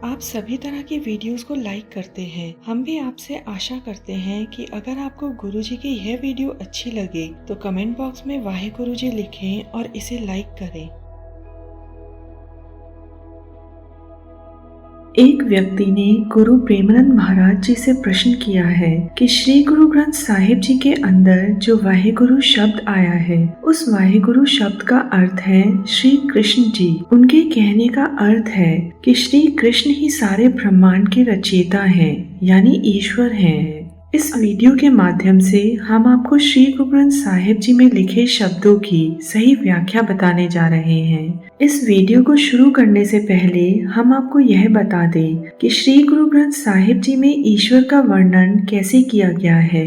आप सभी तरह की वीडियोस को लाइक करते हैं। हम भी आपसे आशा करते हैं कि अगर आपको गुरुजी की यह वीडियो अच्छी लगे तो कमेंट बॉक्स में वाहे गुरुजी लिखें और इसे लाइक करें। एक व्यक्ति ने गुरु प्रेमानंद महाराज जी से प्रश्न किया है कि श्री गुरु ग्रंथ साहिब जी के अंदर जो वाहेगुरु शब्द आया है, उस वाहेगुरु शब्द का अर्थ है श्री कृष्ण जी। उनके कहने का अर्थ है कि श्री कृष्ण ही सारे ब्रह्मांड के रचयिता हैं, यानी ईश्वर हैं। इस वीडियो के माध्यम से हम आपको श्री गुरु ग्रंथ साहिब जी में लिखे शब्दों की सही व्याख्या बताने जा रहे हैं। इस वीडियो को शुरू करने से पहले हम आपको यह बता दें कि श्री गुरु ग्रंथ साहिब जी में ईश्वर का वर्णन कैसे किया गया है।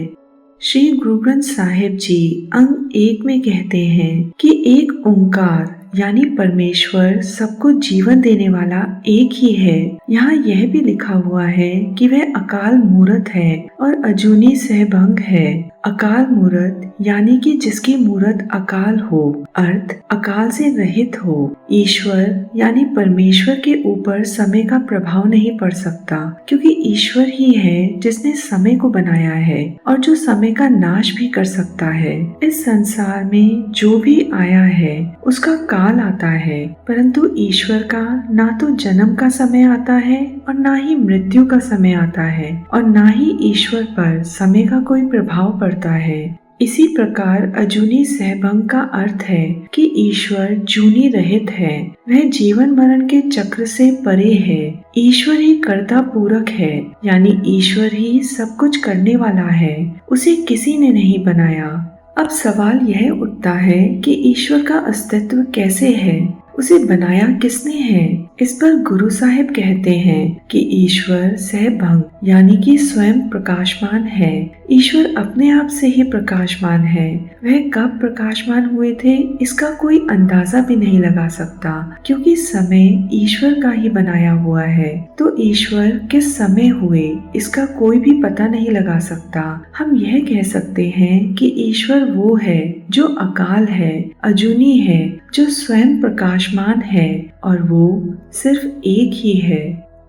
श्री गुरु ग्रंथ साहिब जी अंग 1 में कहते हैं कि एक ओंकार यानी परमेश्वर सबको जीवन देने वाला एक ही है। यहाँ यह भी लिखा हुआ है कि वह अकाल मूर्त है और अजूनी सहभंग है। अकाल मूर्त यानी कि जिसकी मूर्त अकाल हो, अर्थ अकाल से रहित हो। ईश्वर यानी परमेश्वर के ऊपर समय का प्रभाव नहीं पड़ सकता, क्योंकि ईश्वर ही है जिसने समय को बनाया है और जो समय का नाश भी कर सकता है। इस संसार में जो भी आया है उसका काल आता है, परंतु ईश्वर का ना तो जन्म का समय आता है और ना ही मृत्यु का समय आता है और ना ही ईश्वर पर समय का कोई प्रभाव पड़ता है। इसी प्रकार अजूनी सहभंग का अर्थ है कि ईश्वर जूनी रहित है, वह जीवन मरण के चक्र से परे है। ईश्वर ही कर्ता पूरक है, यानी ईश्वर ही सब कुछ करने वाला है, उसे किसी ने नहीं बनाया। अब सवाल यह उठता है कि ईश्वर का अस्तित्व कैसे है, उसे बनाया किसने है। इस पर गुरु साहिब कहते हैं कि ईश्वर सहभंग यानी कि स्वयं प्रकाशमान है। ईश्वर अपने आप से ही प्रकाशमान है। वह कब प्रकाशमान हुए थे इसका कोई अंदाजा भी नहीं लगा सकता, क्योंकि समय ईश्वर का ही बनाया हुआ है। तो ईश्वर किस समय हुए इसका कोई भी पता नहीं लगा सकता। हम यह कह सकते हैं कि ईश्वर वो है जो अकाल है, अजूनी है, जो स्वयं प्रकाशमान है और वो सिर्फ एक ही है।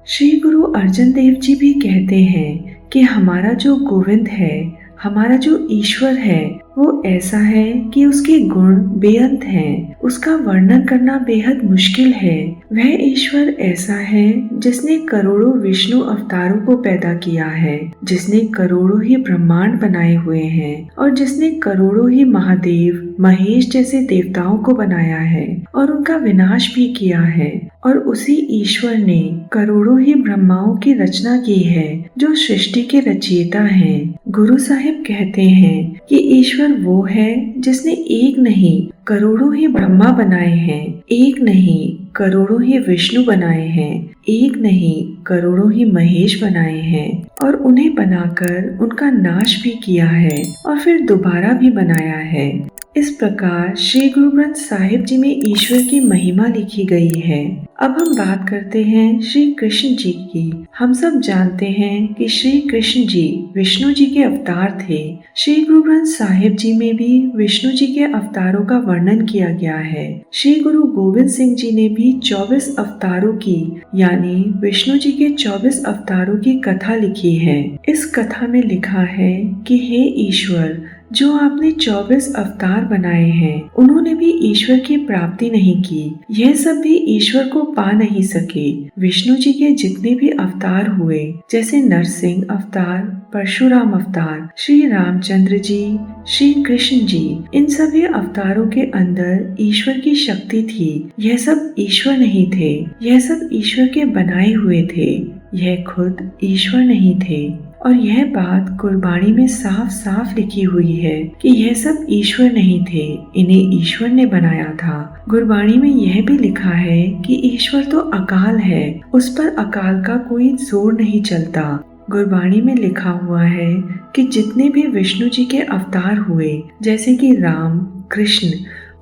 श्री गुरु अर्जन देव जी भी कहते हैं कि हमारा जो गोविंद है, हमारा जो ईश्वर है, वो ऐसा है कि उसके गुण बेअंत हैं, उसका वर्णन करना बेहद मुश्किल है। वह ईश्वर ऐसा है जिसने करोड़ों विष्णु अवतारों को पैदा किया है, जिसने करोड़ों ही ब्रह्मांड बनाए हुए हैं और जिसने करोड़ों ही महादेव महेश जैसे देवताओं को बनाया है और उनका विनाश भी किया है। और उसी ईश्वर ने करोड़ों ही ब्रह्माओं की रचना की है, जो सृष्टि के रचयिता हैं। गुरु साहिब कहते हैं कि ईश्वर वो है जिसने एक नहीं करोड़ों ही ब्रह्मा बनाए हैं, एक नहीं करोड़ों ही विष्णु बनाए हैं, एक नहीं करोड़ों ही महेश बनाए हैं और उन्हें बनाकर उनका नाश भी किया है और फिर दोबारा भी बनाया है। इस प्रकार श्री गुरु ग्रंथ साहिब जी में ईश्वर की महिमा लिखी गई है। अब हम बात करते हैं श्री कृष्ण जी की। हम सब जानते हैं कि श्री कृष्ण जी विष्णु जी के अवतार थे। श्री गुरु ग्रंथ साहिब जी में भी विष्णु जी के अवतारों का वर्णन किया गया है। श्री गुरु गोविंद सिंह जी ने भी 24 अवतारों की यानी विष्णु जी के 24 अवतारों की कथा लिखी है। इस कथा में लिखा है कि हे ईश्वर, जो आपने 24 अवतार बनाए हैं, उन्होंने भी ईश्वर की प्राप्ति नहीं की। यह सब भी ईश्वर को पा नहीं सके। विष्णु जी के जितने भी अवतार हुए, जैसे नरसिंह अवतार, परशुराम अवतार, श्री रामचंद्र जी, श्री कृष्ण जी, इन सभी अवतारों के अंदर ईश्वर की शक्ति थी। यह सब ईश्वर नहीं थे, यह सब ईश्वर के बनाए हुए थे, यह खुद ईश्वर नहीं थे। और यह बात गुरबाणी में साफ साफ लिखी हुई है कि यह सब ईश्वर नहीं थे, इन्हें ईश्वर ने बनाया था। गुरबाणी में यह भी लिखा है कि ईश्वर तो अकाल है, उस पर अकाल का कोई जोर नहीं चलता। गुरबाणी में लिखा हुआ है कि जितने भी विष्णु जी के अवतार हुए, जैसे कि राम, कृष्ण,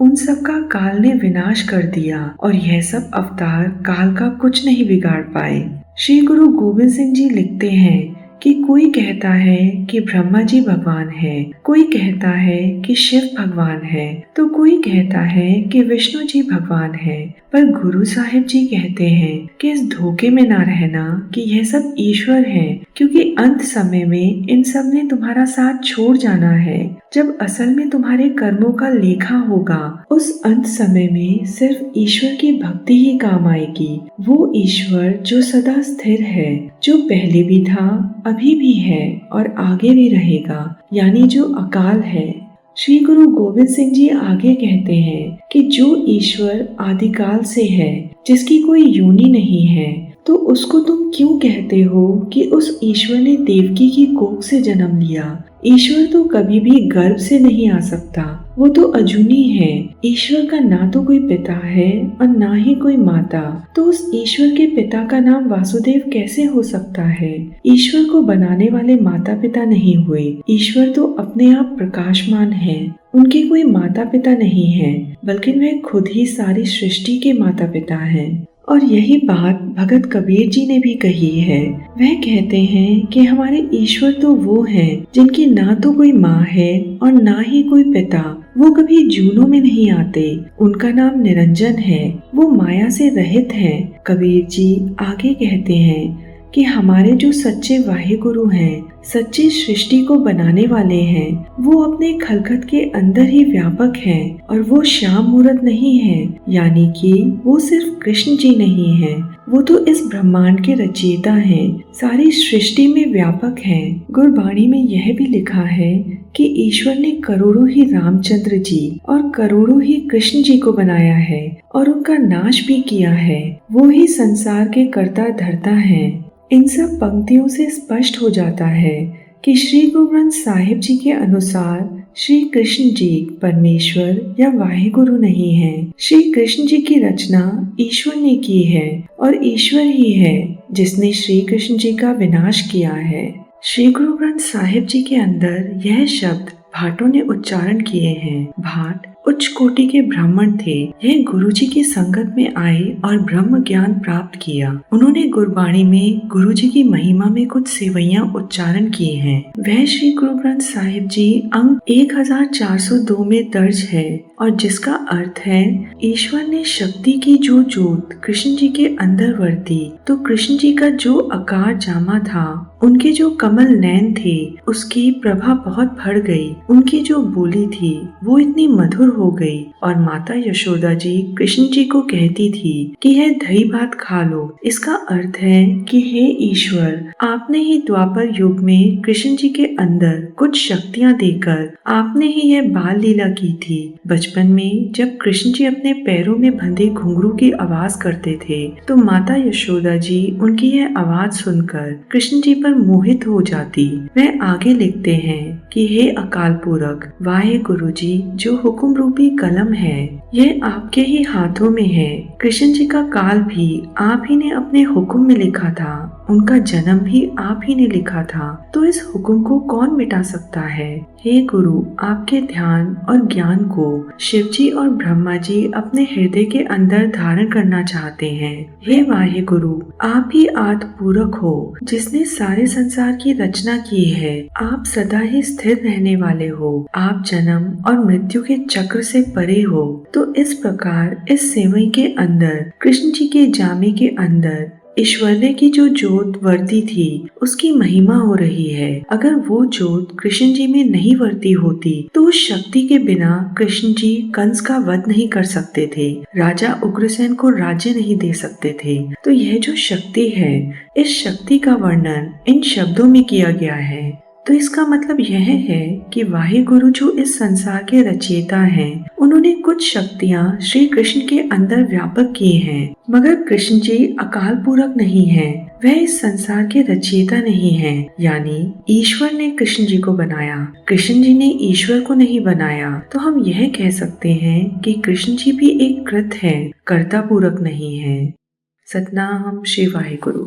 उन सब का काल ने विनाश कर दिया और यह सब अवतार काल का कुछ नहीं बिगाड़ पाए। श्री गुरु गोविंद सिंह जी लिखते हैं कि कोई कहता है कि ब्रह्मा जी भगवान है, कोई कहता है कि शिव भगवान है, तो कोई कहता है कि विष्णु जी भगवान है। पर गुरु साहिब जी कहते हैं कि इस धोखे में ना रहना कि यह सब ईश्वर है, क्योंकि अंत समय में इन सब ने तुम्हारा साथ छोड़ जाना है। जब असल में तुम्हारे कर्मों का लेखा होगा, उस अंत समय में सिर्फ ईश्वर की भक्ति ही काम आएगी। वो ईश्वर जो सदा स्थिर है, जो पहले भी था, अभी भी है और आगे भी रहेगा, यानी जो अकाल है। श्री गुरु गोविंद सिंह जी आगे कहते हैं कि जो ईश्वर आदिकाल से है, जिसकी कोई योनि नहीं है, तो उसको तुम क्यों कहते हो कि उस ईश्वर ने देवकी की कोख से जन्म लिया। ईश्वर तो कभी भी गर्भ से नहीं आ सकता, वो तो अजूनी है। ईश्वर का ना तो कोई पिता है और ना ही कोई माता, तो उस ईश्वर के पिता का नाम वासुदेव कैसे हो सकता है। ईश्वर को बनाने वाले माता पिता नहीं हुए, ईश्वर तो अपने आप प्रकाशमान है। उनके कोई माता पिता नहीं है, बल्कि वह खुद ही सारी सृष्टि के माता पिता हैं। और यही बात भगत कबीर जी ने भी कही है। वह कहते हैं कि हमारे ईश्वर तो वो हैं जिनकी ना तो कोई माँ है और ना ही कोई पिता। वो कभी जूनों में नहीं आते, उनका नाम निरंजन है, वो माया से रहित हैं। कबीर जी आगे कहते हैं कि हमारे जो सच्चे वाहिगुरु हैं, सच्ची सृष्टि को बनाने वाले हैं, वो अपने खलकत के अंदर ही व्यापक हैं और वो श्याम मूर्त नहीं है, यानी कि वो सिर्फ कृष्ण जी नहीं है, वो तो इस ब्रह्मांड के रचयिता हैं, सारी सृष्टि में व्यापक हैं। गुरबाणी में यह भी लिखा है कि ईश्वर ने करोड़ों ही रामचंद्र जी और करोड़ों ही कृष्ण जी को बनाया है और उनका नाश भी किया है। वो ही संसार के कर्ता धर्ता हैं। इन सब पंक्तियों से स्पष्ट हो जाता है कि श्री गुरु ग्रंथ साहिब जी के अनुसार श्री कृष्ण जी परमेश्वर या वाहिगुरु नहीं है। श्री कृष्ण जी की रचना ईश्वर ने की है और ईश्वर ही है जिसने श्री कृष्ण जी का विनाश किया है। श्री गुरु ग्रंथ साहिब जी के अंदर यह शब्द भाटों ने उच्चारण किए हैं। भाट उच्च कोटि के ब्राह्मण थे। यह गुरु जी की संगत में आए और ब्रह्म ज्ञान प्राप्त किया। उन्होंने गुरबाणी में गुरु जी की महिमा में कुछ सेवैयां उच्चारण किए हैं। वह श्री गुरु ग्रंथ साहिब जी अंक 1402 में दर्ज है और जिसका अर्थ है, ईश्वर ने शक्ति की जो जोत कृष्ण जी के अंदर वर्ती, तो कृष्ण जी का जो आकार जामा था, उनके जो कमल नैन थे, उसकी प्रभा बहुत बढ़ गई। उनकी जो बोली थी वो इतनी मधुर हो गई और माता यशोदा जी कृष्ण जी को कहती थी कि यह दही भात खा लो। इसका अर्थ है कि हे ईश्वर, आपने ही द्वापर युग में कृष्ण जी के अंदर कुछ शक्तियां देकर आपने ही यह बाल लीला की थी। बचपन में जब कृष्ण जी अपने पैरों में बंधे घुंघरू की आवाज करते थे, तो माता यशोदा जी उनकी यह आवाज सुनकर कृष्ण जी पर मोहित हो जाती। वह आगे लिखते हैं कि हे अकाल पुरख वाहे गुरु जी, जो हुक्म रूपी कलम है यह आपके ही हाथों में है। कृष्ण जी का काल भी आप ही ने अपने हुक्म में लिखा था, उनका जन्म भी आप ही ने लिखा था, तो इस हुक्म को कौन मिटा सकता है। हे गुरु, आपके ध्यान और ज्ञान को शिव जी और ब्रह्मा जी अपने हृदय के अंदर धारण करना चाहते हैं। हे वाहे गुरु, आप ही आदि पूरक हो जिसने सारे संसार की रचना की है। आप सदा ही स्थिर रहने वाले हो, आप जन्म और मृत्यु के चक्र से परे हो। तो इस प्रकार इस सेवई के अंदर, कृष्ण जी के जामे के अंदर ईश्वरने की जो जोत वर्ती थी उसकी महिमा हो रही है। अगर वो जोत कृष्ण जी में नहीं वर्ती होती तो उस शक्ति के बिना कृष्ण जी कंस का वध नहीं कर सकते थे, राजा उग्रसेन को राज्य नहीं दे सकते थे। तो यह जो शक्ति है, इस शक्ति का वर्णन इन शब्दों में किया गया है। तो इसका मतलब यह है कि वाहे गुरु जो इस संसार के रचयिता हैं, उन्होंने कुछ शक्तियां श्री कृष्ण के अंदर व्यापक की हैं, मगर कृष्ण जी अकाल पूरक नहीं हैं, वह इस संसार के रचयिता नहीं हैं। यानी ईश्वर ने कृष्ण जी को बनाया, कृष्ण जी ने ईश्वर को नहीं बनाया। तो हम यह कह सकते हैं कि कृष्ण जी भी एक कृत है, कर्ता पूरक नहीं है। सतनाम श्री वाहे गुरु।